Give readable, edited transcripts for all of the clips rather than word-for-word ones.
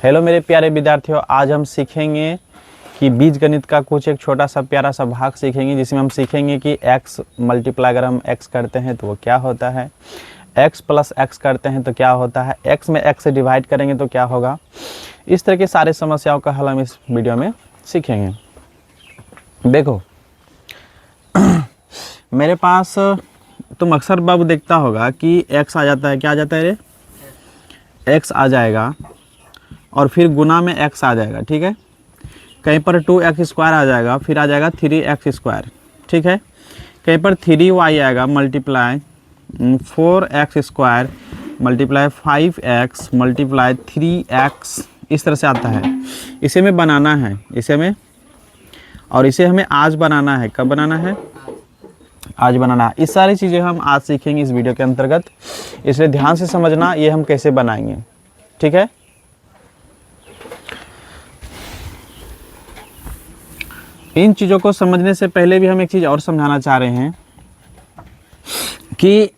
Hello मेरे प्यारे विद्यार्थियों, आज हम सीखेंगे कि बीजगणित का कुछ एक छोटा सा प्यारा सा भाग सीखेंगे, जिसमें हम सीखेंगे कि x मल्टीप्लाई अगर हम x करते हैं तो वो क्या होता है, x प्लस x करते हैं तो क्या होता है, x में x से डिवाइड करेंगे तो क्या होगा। इस तरह की सारी समस्याओं का हल हम इस वीडियो में सीखेंगे। देखो मेरे पास तुम अक्सर बाबू देखता होगा कि x आ जाता है, क्या आ जाता है रे, x आ जाएगा और फिर गुना में x आ जाएगा, ठीक है। कहीं पर 2x स्क्वायर आ जाएगा, फिर आ जाएगा 3x स्क्वायर, ठीक है। कहीं पर 3y आएगा multiply 4x square multiply 5x multiply 3x, इस तरह से आता है। इसे में बनाना है, इसे में, और इसे हमें आज बनाना है। कब बनाना है? आज बनाना है। इस सारी चीज़ें हम आज सीखेंगे इस वीडियो के अंतर्गत, इसलिए ध्यान से समझना ये हम कैसे बनाएंगे, ठीक है। इन चीज़ों को समझने से पहले भी हम एक चीज़ और समझाना चाह रहे हैं कि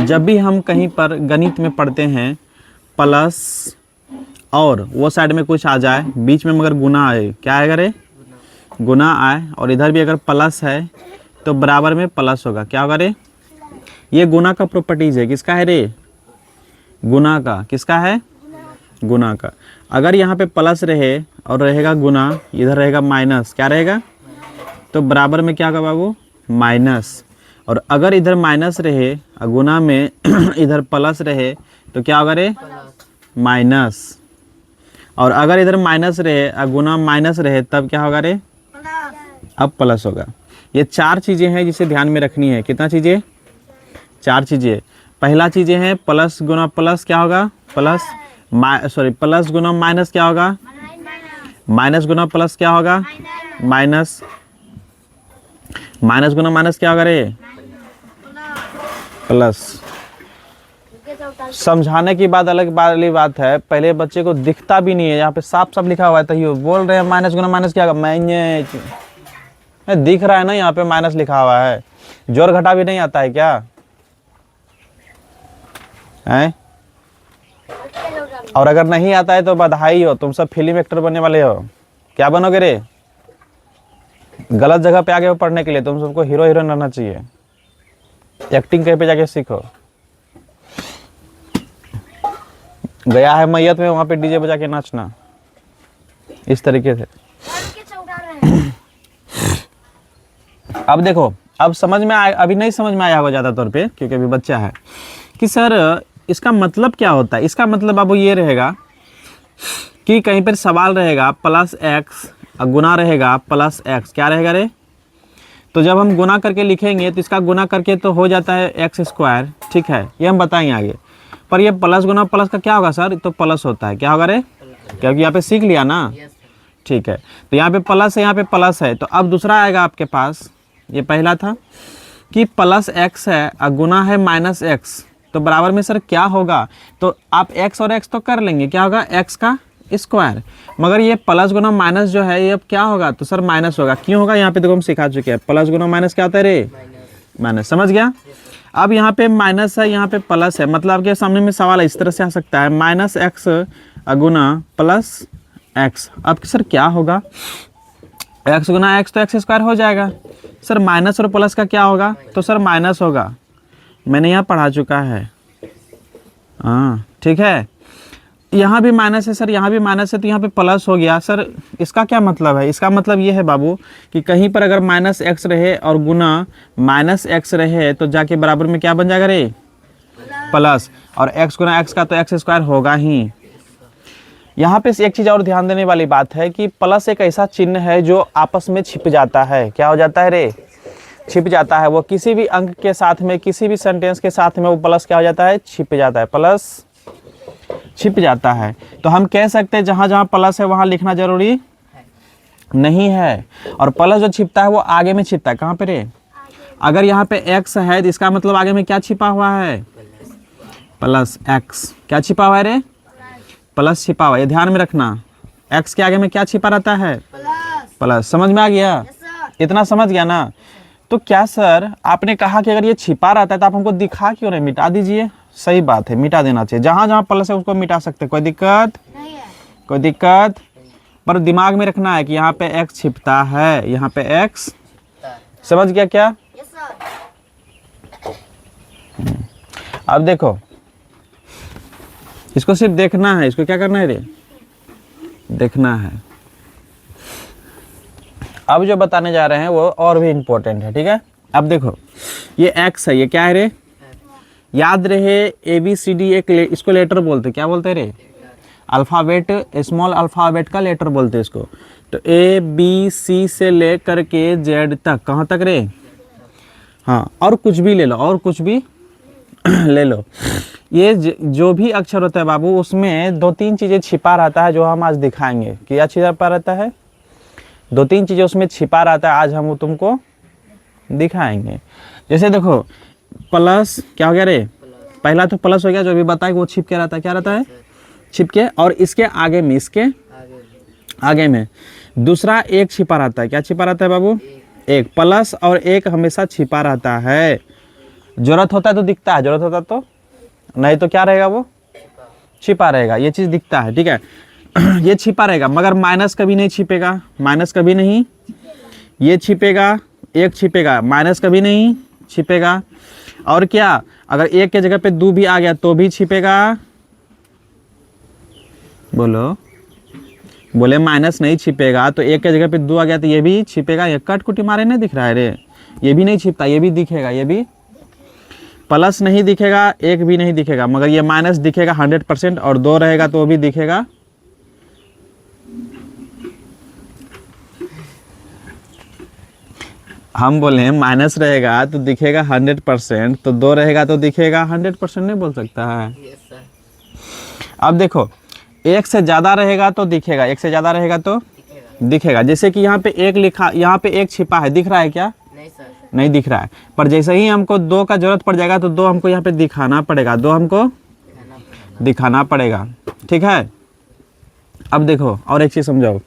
जब भी हम कहीं पर गणित में पढ़ते हैं प्लस और वो साइड में कुछ आ जाए, बीच में मगर गुना आए, क्या आएगा रे, गुना आए, और इधर भी अगर प्लस है तो बराबर में प्लस होगा, क्या होगा रे। ये गुना का प्रॉपर्टीज है, किसका है रे, गुना का। किसका है? गुना का। अगर यहाँ पे प्लस रहे और रहेगा गुना, इधर रहेगा माइनस, क्या रहेगा, तो बराबर में क्या होगा बाबू, माइनस। और अगर इधर माइनस रहे और गुना में इधर प्लस रहे तो क्या होगा रे, माइनस। और अगर इधर माइनस रहे और गुना माइनस रहे तब क्या होगा रे, अब प्लस होगा। ये चार चीज़ें हैं जिसे ध्यान में रखनी है। कितना चीज़ें? चार चीज़ें। पहला चीज़ें हैं प्लस गुना प्लस क्या होगा, प्लस प्लस गुना माइनस क्या होगा, माइनस गुना प्लस क्या होगा, माइनस। माइनस गुना माइनस क्या होगा रे, प्लस। समझाने की बात अलग वाली बात है, पहले बच्चे को दिखता भी नहीं है, यहाँ पे साफ साफ लिखा हुआ है, तो बोल रहे हैं माइनस गुना माइनस क्या होगा, मैं दिख रहा है ना, यहाँ पे माइनस लिखा हुआ है। जोड़ घटा भी नहीं आता है क्या है? और अगर नहीं आता है तो बधाई हो, तुम सब फिल्म एक्टर बनने वाले हो। क्या बनोगे रे? गलत जगह पे आगे हो पढ़ने के लिए, तुम सबको हीरो हीरोइन रहना चाहिए। एक्टिंग कहीं पे जाके सीखो। गया है मैयत में, वहां पे डीजे बजा के नाचना, इस तरीके से। अब देखो, अब समझ में आया, अभी नहीं समझ में आया होगा ज़्यादा तौर पे क्योंकि अभी बच्चा है, कि सर इसका मतलब क्या होता है। इसका मतलब अब ये रहेगा कि कहीं पर सवाल रहेगा प्लस एक्स और गुना रहेगा प्लस एक्स, क्या रहेगा रे, तो जब हम गुना करके लिखेंगे तो इसका गुना करके तो हो जाता है एक्स स्क्वायर, ठीक है, ये हम बताएंगे आगे। पर ये प्लस गुना प्लस का क्या होगा सर, तो प्लस होता है, क्या होगा रे, क्योंकि यहाँ पे सीख लिया ना, ठीक है। तो यहाँ पे प्लस है, यहाँ पे प्लस है, तो अब दूसरा आएगा आपके पास। ये पहला था कि प्लस एक्स है और गुना है माइनस एक्स, तो बराबर में सर क्या होगा, तो आप x और x तो कर लेंगे, क्या होगा, x का स्क्वायर। मगर ये प्लस गुना माइनस जो है ये अब क्या होगा, तो सर माइनस होगा। क्यों होगा, यहाँ पे देखो हम सिखा चुके हैं, प्लस गुना माइनस क्या होता है रे, माइनस। समझ गया? अब यहाँ पे माइनस है, यहाँ पे प्लस है, मतलब आपके सामने में सवाल इस तरह से आ सकता है, माइनस एक्स गुना प्लस एक्स। अब सर क्या होगा, एक्स गुना एक्स तो एक्स स्क्वायर हो जाएगा। सर माइनस और प्लस का क्या होगा, तो सर माइनस होगा, मैंने यहाँ पढ़ा चुका है, हाँ ठीक है। यहाँ भी माइनस है सर, यहाँ भी माइनस है, तो यहाँ पे प्लस हो गया। सर इसका क्या मतलब है, इसका मतलब ये है बाबू कि कहीं पर अगर माइनस एक्स रहे और गुना माइनस एक्स रहे तो जाके बराबर में क्या बन जाएगा रे, प्लस। और एक्स गुना एक्स का तो एक्स स्क्वायर होगा ही। यहाँ पे एक चीज़ और ध्यान देने वाली बात है कि प्लस एक ऐसा चिन्ह है जो आपस में छिप जाता है, क्या हो जाता है रे, छिप जाता है। वो किसी भी अंक के साथ में, किसी भी सेंटेंस के साथ में वो प्लस क्या हो जाता है, छिप जाता है, प्लस छिप जाता है। तो हम कह सकते हैं जहाँ जहाँ प्लस है वहाँ लिखना जरूरी नहीं है। और प्लस जो छिपता है वो आगे में छिपता है, कहाँ पे रे, अगर यहाँ पे x है तो इसका मतलब आगे में क्या छिपा हुआ है, प्लस x। क्या छिपा हुआ है रे, प्लस छिपा हुआ है, ये ध्यान में रखना। x के आगे में क्या छिपा रहता है, प्लस। समझ में आ गया? इतना समझ गया ना? तो क्या सर आपने कहा कि अगर ये छिपा रहता है तो आप हमको दिखा क्यों नहीं, मिटा दीजिए। सही बात है, मिटा देना चाहिए, जहाँ जहाँ प्लस है उसको मिटा सकते, कोई दिक्कत कोई दिक्कत? पर दिमाग में रखना है कि यहाँ पे x छिपता है, यहाँ पे x। समझ गया क्या? अब देखो, इसको सिर्फ देखना है, इसको क्या करना है रे? देखना है। अब जो बताने जा रहे हैं वो और भी इम्पोर्टेंट है, ठीक है? अब देखो, ये x है, ये क्या है रे? याद रहे ABCD एक इसको लेटर बोलते, क्या बोलते रे? अल्फ़ाबेट, स्मॉल अल्फ़ाबेट का लेटर बोलते हैं इसको। तो ABC से ले करके Z तक, कहाँ तक रे? हाँ, और कुछ भी ले लो, और कुछ भी ले लो। ये जो भी अक्षर होता है बाबू, उसमें 2-3 चीज़ें छिपा रहता है जो हम आज दिखाएंगे। क्या छिपा रहता है? 2-3 चीज़ें उसमें छिपा रहता है, आज हम वो तुमको दिखाएंगे। जैसे देखो, प्लस क्या हो गया रे? पहला तो प्लस हो गया, जो भी बताए वो छिप के रहता है। क्या रहता है? छिप के। और इसके आगे में, इसके आगे में दूसरा एक छिपा रहता है। क्या छिपा रहता है बाबू? एक। प्लस और एक हमेशा छिपा रहता है। जरूरत होता है तो दिखता है, जरूरत होता तो नहीं, तो क्या रहेगा? वो छिपा रहेगा। ये चीज़ दिखता है, ठीक है? ये छिपा रहेगा, मगर माइनस कभी नहीं छिपेगा, माइनस कभी नहीं। ये छिपेगा, एक छिपेगा, माइनस कभी नहीं छिपेगा। और क्या, अगर एक के जगह पे 2 भी आ गया तो भी छिपेगा। बोलो, बोले माइनस नहीं छिपेगा, तो एक के जगह पे 2 आ गया तो ये भी छिपेगा। ये कट कुटी मारे नहीं दिख रहा है रे? ये भी नहीं छिपता, ये भी दिखेगा। ये भी प्लस नहीं दिखेगा, एक भी नहीं दिखेगा, मगर ये माइनस दिखेगा 100%। और 2 रहेगा तो वो भी दिखेगा। हम बोले हैं माइनस रहेगा तो दिखेगा 100%, तो 2 रहेगा तो दिखेगा 100%। नहीं बोल सकता है? अब देखो, एक से ज़्यादा रहेगा तो दिखेगा, एक से ज़्यादा रहेगा तो दिखेगा। जैसे कि यहाँ पे एक लिखा, यहाँ पे एक छिपा है, दिख रहा है क्या? नहीं सर, नहीं दिख रहा है। पर जैसे ही हमको 2 का जरूरत पड़ जाएगा तो 2 हमको यहाँ पे दिखाना पड़ेगा, 2 हमको दिखाना पड़ेगा, ठीक है? अब देखो, और एक चीज़ समझाओ,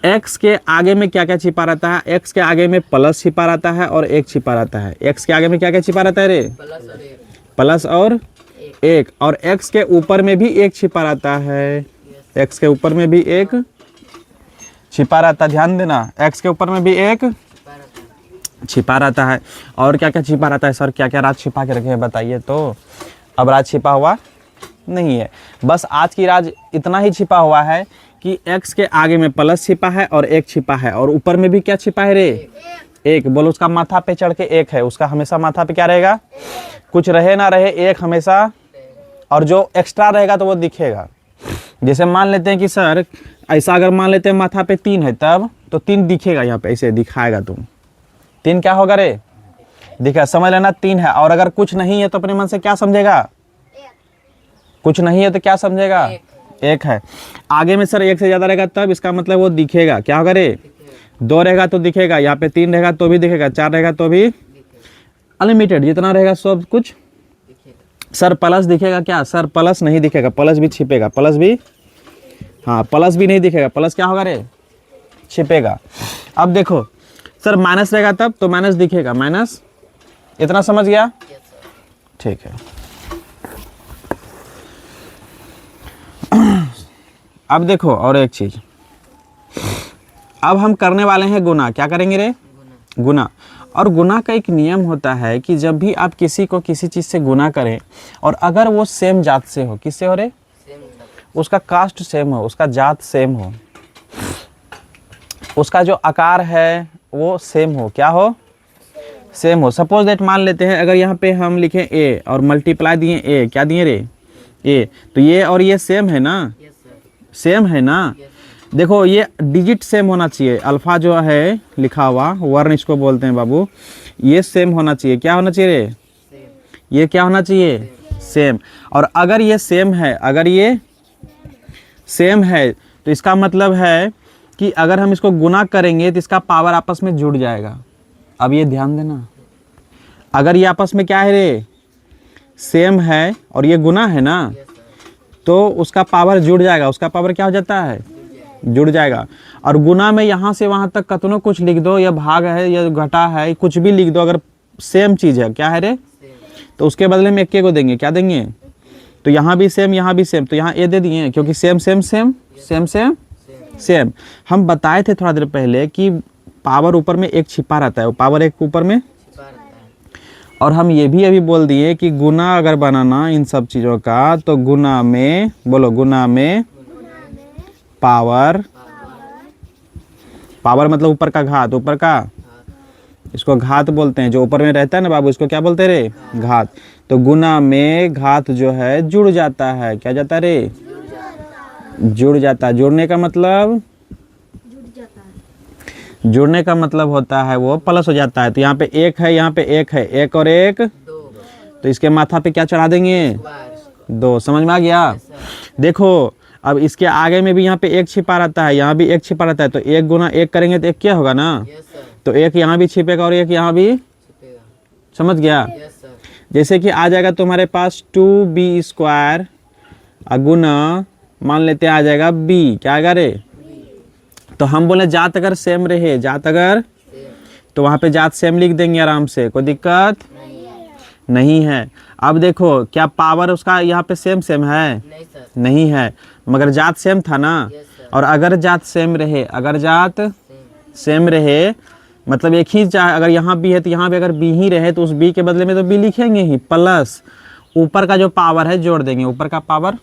x के आगे में क्या क्या छिपा रहता है? x के आगे में प्लस छिपा रहता है और एक छिपा रहता है। x के आगे में क्या क्या छिपा रहता है रे? प्लस और एक। और x के ऊपर में भी एक छिपा रहता है, x के ऊपर में भी एक छिपा रहता है। ध्यान देना, x के ऊपर में भी एक छिपा रहता है। और क्या क्या छिपा रहता है? सर क्या क्या राज छिपा के रखे हैं बताइए तो। अब राज छिपा हुआ नहीं है, बस आज की राज इतना ही छिपा हुआ है कि x के आगे में प्लस छिपा है और एक छिपा है, और ऊपर में भी क्या छिपा है रे? एक। बोलो, उसका माथा पे चढ़ के एक है, उसका हमेशा माथा पे क्या रहेगा? कुछ रहे ना रहे, एक हमेशा। और जो एक्स्ट्रा रहेगा तो वो दिखेगा। जैसे मान लेते हैं कि सर ऐसा, अगर मान लेते हैं माथा पे 3 है, तब तो 3 दिखेगा, यहाँ पे ऐसे दिखाएगा। तुम 3 क्या होगा रे? दिखा, समझ लेना 3 है। और अगर कुछ नहीं है तो अपने मन से क्या समझेगा? कुछ नहीं है तो क्या समझेगा? एक है। आगे में सर 1 से ज़्यादा रहेगा तब इसका मतलब वो दिखेगा। क्या होगा रे? 2 रहेगा तो दिखेगा, यहाँ पे 3 रहेगा तो भी दिखेगा, 4 रहेगा तो भी, अनलिमिटेड जितना रहेगा सब कुछ। सर प्लस दिखेगा क्या? सर प्लस नहीं दिखेगा, प्लस भी छिपेगा, प्लस भी, हाँ प्लस भी नहीं दिखेगा, प्लस क्या होगा रे? छिपेगा। अब देखो, सर माइनस रहेगा तब तो माइनस दिखेगा, माइनस। इतना समझ गया? ठीक है। अब देखो और एक चीज, अब हम करने वाले हैं गुना। क्या करेंगे रे? गुना। और गुना का एक नियम होता है कि जब भी आप किसी को किसी चीज़ से गुना करें, और अगर वो सेम जात से हो, किससे हो रे? उसका कास्ट सेम हो, उसका जात सेम हो, उसका जो आकार है वो सेम हो। क्या हो? सेम हो। सपोज दैट मान लेते हैं, अगर यहाँ पे हम लिखें a और मल्टीप्लाई दिए a, क्या दिए रे? a, तो ये और ये सेम है ना? सेम है ना? देखो, ये डिजिट सेम होना चाहिए। अल्फ़ा जो है लिखा हुआ, वर्ण इसको बोलते हैं बाबू, ये सेम होना चाहिए। क्या होना चाहिए रे? ये क्या होना चाहिए? सेम। और अगर ये सेम है, अगर ये सेम है, तो इसका मतलब है कि अगर हम इसको गुना करेंगे तो इसका पावर आपस में जुड़ जाएगा। अब ये ध्यान देना, अगर ये आपस में क्या है रे? सेम है और ये गुना है ना, तो उसका पावर जुड़ जाएगा। उसका पावर क्या हो जाता है? जुड़ जाएगा। और गुना में यहाँ से वहाँ तक कतनो कुछ लिख दो, या भाग है या घटा है, कुछ भी लिख दो, अगर सेम चीज़ है, क्या है रे? तो उसके बदले में 1 को देंगे। क्या देंगे? तो यहाँ भी सेम, यहाँ भी सेम, तो यहाँ ए दे दिए क्योंकि same same same same same same. हम बताए थे थोड़ा देर पहले कि पावर ऊपर में एक छिपा रहता है, वो पावर एक ऊपर में। और हम ये भी अभी बोल दिए कि गुना अगर बनाना इन सब चीज़ों का, तो गुना में, बोलो गुना में पावर, पावर मतलब ऊपर का घात, ऊपर का, इसको घात बोलते हैं, जो ऊपर में रहता है ना बाबू, इसको क्या बोलते हैं रे? घात। तो गुना में घात जो है जुड़ जाता है, क्या जाता है रे? जुड़ जाता है। जुड़ने का मतलब, जुड़ने का मतलब होता है वो प्लस हो जाता है। तो यहाँ पे एक है, यहाँ पे एक है, एक और एक तो इसके माथा पे क्या चढ़ा देंगे? 2। समझ में आ गया? देखो अब इसके आगे में भी यहाँ पे एक छिपा रहता है, यहाँ भी एक छिपा रहता है, तो एक गुना एक करेंगे तो एक क्या होगा ना? तो एक यहाँ भी छिपेगा और एक यहाँ भी। समझ गया? जैसे कि आ जाएगा तुम्हारे पास 2b² गुना, मान लेते हैं आ जाएगा b, क्या आएगा रे? तो हम बोले जात अगर सेम रहे, जात अगर, तो वहाँ पे जात सेम लिख देंगे आराम से, कोई दिक्कत नहीं है। अब देखो क्या पावर उसका यहाँ पे सेम सेम है? नहीं है, मगर जात सेम था ना। और अगर जात सेम रहे, अगर जात सेम रहे मतलब एक ही चाहे, अगर यहाँ बी है तो यहाँ भी अगर बी ही रहे, तो उस बी के बदले में तो बी लिखेंगे ही, प्लस ऊपर का जो पावर है जोड़ देंगे, ऊपर का पावर।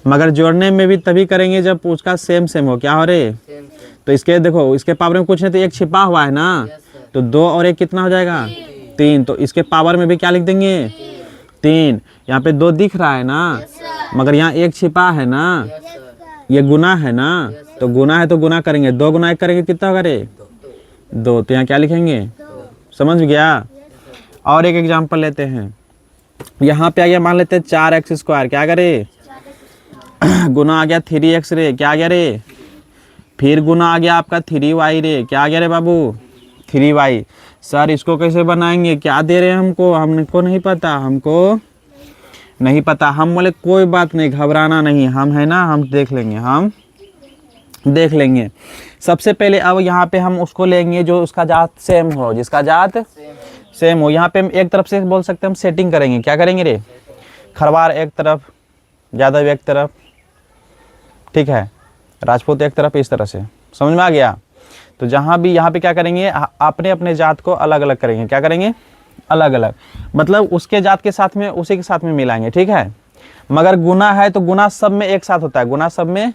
मगर जोड़ने में भी तभी करेंगे जब उसका सेम सेम हो। क्या हो रे? तो इसके देखो, इसके पावर में कुछ नहीं तो एक छिपा हुआ है ना, तो 2 और 1 कितना हो जाएगा? 3। तो इसके पावर में भी क्या लिख देंगे? 3। यहाँ पे 2 दिख रहा है ना, मगर यहाँ 1 छिपा है ना, ये गुना है ना, तो गुना है तो गुना करेंगे, 2 गुना 1 करेंगे कितना होगा रे? 2। तो यहाँ क्या लिखेंगे? समझ गया? और एक एग्जांपल लेते हैं। यहाँ पे आ गया, मान लेते हैं 4x², क्या करे? गुना आ गया 3x रे, क्या आ गया रे? फिर गुना आ गया आपका 3y रे, क्या आ गया रे बाबू? 3y। सर इसको कैसे बनाएंगे, क्या दे रहे हैं हमको? हमको नहीं पता, हमको नहीं पता। हम बोले कोई बात नहीं, घबराना नहीं, हम है ना, हम देख लेंगे, हम देख लेंगे। सबसे पहले अब यहाँ पे हम उसको लेंगे जो उसका जात सेम हो, जिसका जात सेम हो। यहाँ पे हम एक तरफ से बोल सकते हैं, हम सेटिंग करेंगे। क्या करेंगे रे? खरवार एक तरफ, यादव एक तरफ, ठीक है, राजपूत एक तरफ, इस तरह से। समझ में आ गया? तो जहाँ भी यहाँ पे क्या करेंगे, अपने अपने जात को अलग अलग करेंगे। क्या करेंगे? अलग अलग, मतलब उसके जात के साथ में उसी के साथ में मिलाएंगे, ठीक है। मगर गुना है तो गुना सब में एक साथ होता है, गुना सब में,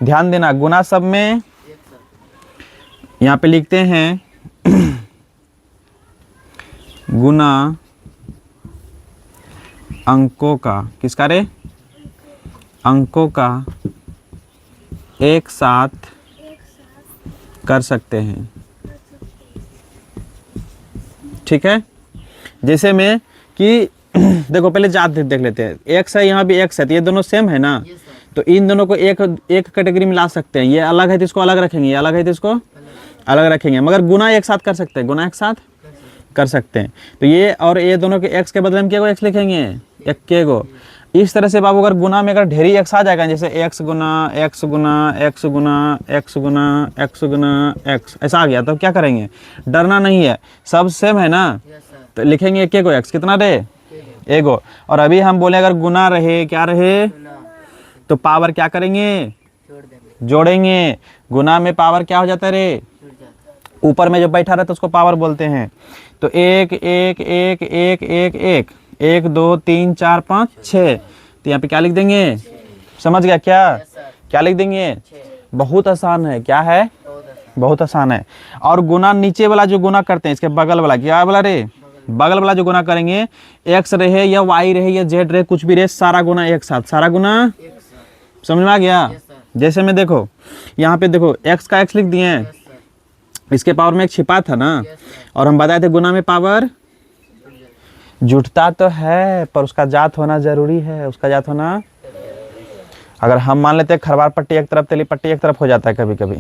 ध्यान देना, गुना सब में। यहाँ पे लिखते हैं गुना अंकों का, किसका रे? अंकों का एक साथ कर सकते हैं, ठीक है। जैसे में कि देखो पहले जात देख लेते हैं, एक्स है, यहाँ भी एक्स है, तो ये दोनों सेम है ना, तो इन दोनों को एक कैटेगरी में ला सकते हैं। ये अलग है तो इसको अलग रखेंगे, ये अलग है तो इसको अलग रखेंगे। मगर गुना एक साथ कर सकते हैं, गुना एक साथ कर सकते हैं। तो ये और ये दोनों के एक्स के बदले में क्या को एक्स लिखेंगे? एक के को। इस तरह से बाबू अगर गुना में अगर ढेरी एक्स आ जाएगा, जैसे एक्स गुना एक्स गुना एक्स गुना एक्स गुना एक्स गुना एक्स ऐसा आ गया, तो क्या करेंगे? डरना नहीं है, सब सेम है ना, तो लिखेंगे एक को एक्स, कितना रहे? एगो। और अभी हम बोले अगर गुना रहे, क्या रहे, तो पावर क्या करेंगे? जोड़ेंगे। गुना में पावर क्या हो जाता है रे? ऊपर में जो बैठा रहता है उसको पावर बोलते हैं। तो एक एक एक एक एक एक 1 2 3 4 5 6, तो यहाँ पे क्या लिख देंगे? समझ गया क्या? क्या लिख देंगे? बहुत आसान है। क्या है? बहुत आसान है। और गुना नीचे वाला जो गुना करते हैं, इसके बगल वाला, क्या वाला रे? बगल वाला जो गुना करेंगे, एक्स रहे या वाई रहे या जेड रहे, कुछ भी रहे, सारा गुना एक साथ, सारा गुना। समझ में आ गया? जैसे में देखो यहाँ पे देखो एक्स का एक्स लिख दिए हैं, इसके पावर में एक छिपा था ना, और हम बताए थे गुना में पावर जुटता तो है पर उसका जात होना जरूरी है, उसका जात होना। अगर हम मान लेते हैं खरवार पट्टी एक तरफ, तेली पट्टी एक तरफ हो जाता है कभी कभी,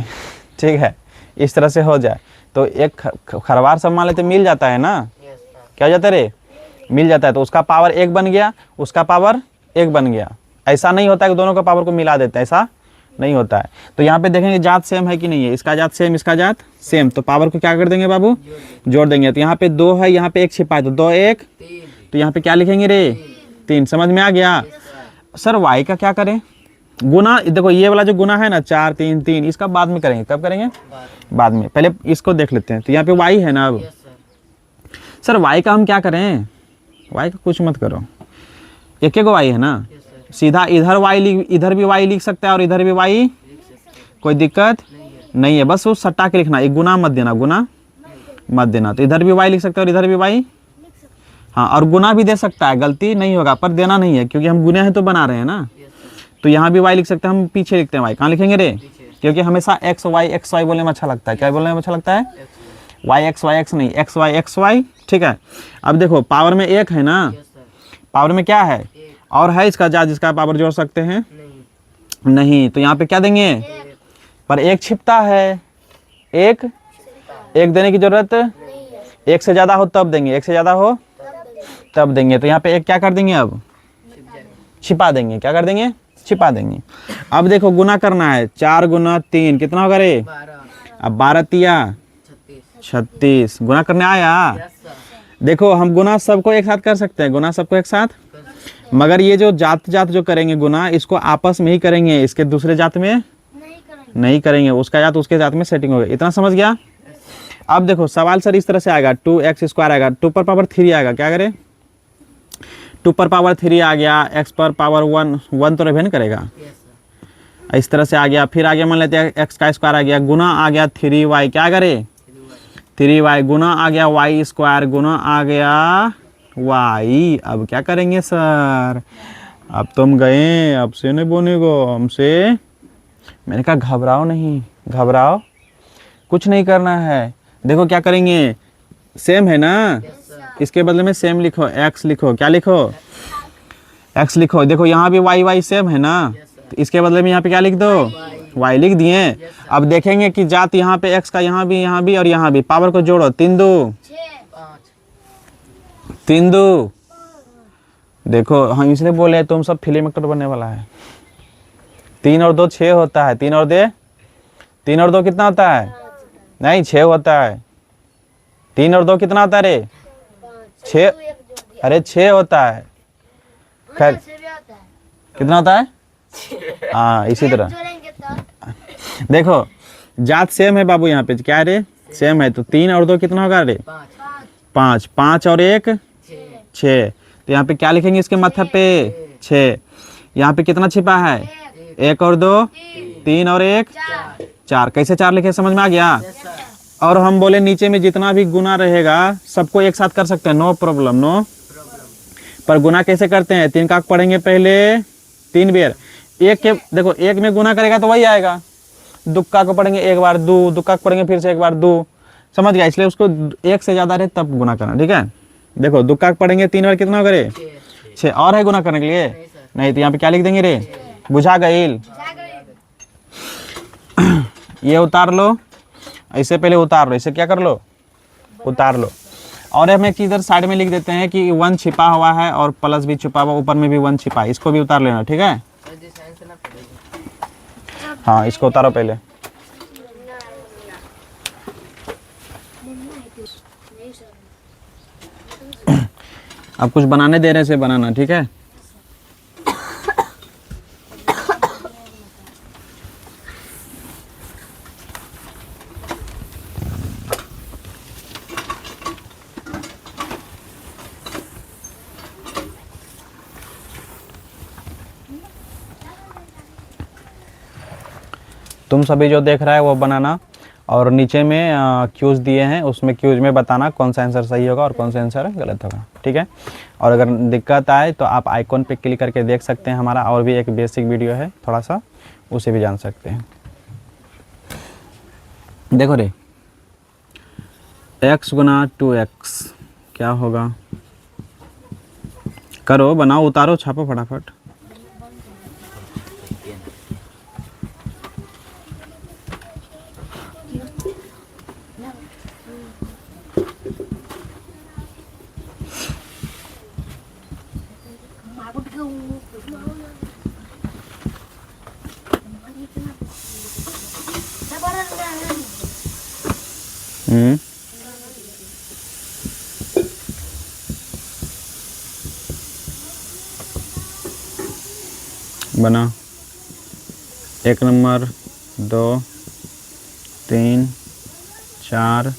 ठीक है, इस तरह से हो जाए तो एक खरवार सब मान लेते मिल जाता है ना, क्या हो जाता है रे? मिल जाता है, तो उसका पावर 1 बन गया, उसका पावर 1 बन गया। ऐसा नहीं होता है कि दोनों का पावर को मिला देते हैं, ऐसा नहीं होता है। तो यहाँ पे देखेंगे जात सेम है कि नहीं है, इसका जात सेम, इसका जात सेम, तो पावर को क्या कर देंगे बाबू? जोड़ देंगे। तो यहाँ पे 2 है, यहाँ पे 1 छिपा है, तो 2 1, तो यहाँ पे क्या लिखेंगे रे? 3, समझ में आ गया। सर y का क्या करें? गुना, देखो ये वाला जो गुना है ना 4 3 3, इसका बाद में करेंगे। कब करेंगे? बाद में। पहले इसको देख लेते हैं। तो यहाँ पे y है ना। अब सर y का हम क्या करें? y का कुछ मत करो, एक एक y है ना, सीधा इधर इधर भी y लिख सकता है और इधर भी y, कोई दिक्कत नहीं है। बस वो सट्टा के लिखना, एक गुना मत देना, गुना मत देना। तो इधर भी y लिख सकते हैं और इधर भी y, हाँ, और गुना भी दे सकता है, गलती नहीं होगा, पर देना नहीं है क्योंकि हम गुने हैं तो बना रहे हैं ना। तो यहाँ भी y लिख सकते हैं, हम पीछे लिखते हैं y। कहाँ लिखेंगे रे? क्योंकि हमेशा x y बोलने में अच्छा लगता है। क्या बोलने में अच्छा लगता है? y x नहीं, x y। ठीक है। अब देखो पावर में 1 है ना, पावर में क्या है? और है इसका जा जिसका पावर जोड़ सकते हैं? नहीं। तो यहाँ पे क्या देंगे? पर 1 छिपता है, एक देने की जरूरत, 1 से ज़्यादा हो तब देंगे, 1 से ज़्यादा हो तब देंगे। तो यहाँ पे 1 क्या कर देंगे? अब छिपा देंगे। क्या कर देंगे? छिपा देंगे। अब देखो गुना करना है, 4 गुना 3 कितना होगा रे? अब 12 तिया 36। गुना करने आया? देखो हम गुना सबको एक साथ कर सकते हैं, गुना सबको एक साथ, मगर ये जो जात जो करेंगे गुना, इसको आपस में ही करेंगे, इसके दूसरे जात में नहीं करेंगे। उसका जात उसके जात में सेटिंग होगा। इतना समझ गया? अब देखो सवाल सर इस तरह से आएगा, 2x² आएगा, 2 पर पावर 3 आएगा। क्या करे? 2 पर पावर 3 आ गया, x पर पावर 1 तो रिवेन करेगा, इस तरह से आ गया। फिर आगे मान लेते हैं x का स्क्वायर आ गया, गुना आ गया 3y। क्या करे? 3y गुना आ गया y² गुना आ गया y। अब क्या करेंगे सर? अब तुम गए, अब से नहीं बोलेगो हमसे। मैंने कहा घबराओ नहीं, घबराओ, कुछ नहीं करना है। देखो क्या करेंगे, सेम है ना, इसके बदले में सेम लिखो, x लिखो। क्या लिखो? x लिखो। देखो यहाँ भी y सेम है ना, तो इसके बदले में यहाँ पे क्या लिख दो? y लिख दिए। अब देखेंगे कि जात यहाँ पे x का यहाँ भी और यहाँ भी, पावर को जोड़ो, 3 2 3 2। देखो हम इसलिए बोले तुम सब फिल्म एक्टर बनने वाला है। 3 और 2 6 होता है, 3 और 2 कितना होता है? नहीं 6 होता है। 3 और 2 कितना होता है रे? 6। अरे 6 होता है। खैर कितना होता है? हाँ इसी तरह। देखो जात सेम है बाबू, यहाँ पे क्या है रे? सेम है। तो 3 और 2 कितना होगा रे? 5। 5 और 1 6। तो यहाँ पे क्या लिखेंगे इसके माथे पे? 6। यहाँ पे कितना छिपा है? 1 और 2 3 और 1 4। कैसे 4 लिखे? समझ में आ गया? और हम बोले नीचे में जितना भी गुना रहेगा सबको एक साथ कर सकते हैं, नो प्रॉब्लम, नो। पर गुना कैसे करते हैं? 3 का पढ़ेंगे पहले 3 बेर। एक के देखो 1 में गुना करेगा तो वही आएगा। दुक्का को पढ़ेंगे 1 बार, 2 दुक्का को पढ़ेंगे फिर से 1 बार, 2। समझ गया? इसलिए उसको 1 से ज़्यादा रहे तब गुना करना। ठीक है। देखो दुक्का को पढ़ेंगे 3 बार, कितना होगा रे? 6। और है गुना करने के लिए? नहीं। तो यहाँ पे क्या लिख देंगे रे? बुझा गईल। ये उतार लो, ऐसे पहले उतार लो, इसे क्या कर लो? उतार लो। और हम एक इधर साइड में लिख देते हैं कि 1 छिपा हुआ है और प्लस भी छिपा हुआ, ऊपर में भी 1 छिपा है, इसको भी उतार लेना। ठीक है। हाँ इसको उतारो पहले। अब कुछ बनाने दे रहे से बनाना। ठीक है। तुम सभी जो देख रहा है वो बनाना, और नीचे में क्यूज दिए हैं, उसमें क्यूज में बताना कौन सा आंसर सही होगा और कौन सा आंसर गलत होगा। ठीक है। और अगर दिक्कत आए तो आप आइकॉन पे क्लिक करके देख सकते हैं, हमारा और भी एक बेसिक वीडियो है थोड़ा सा, उसे भी जान सकते हैं। देखो रे, x गुना 2x क्या होगा? करो, बनाओ, उतारो, छापो फटाफट। बना 1 नंबर 2 3 4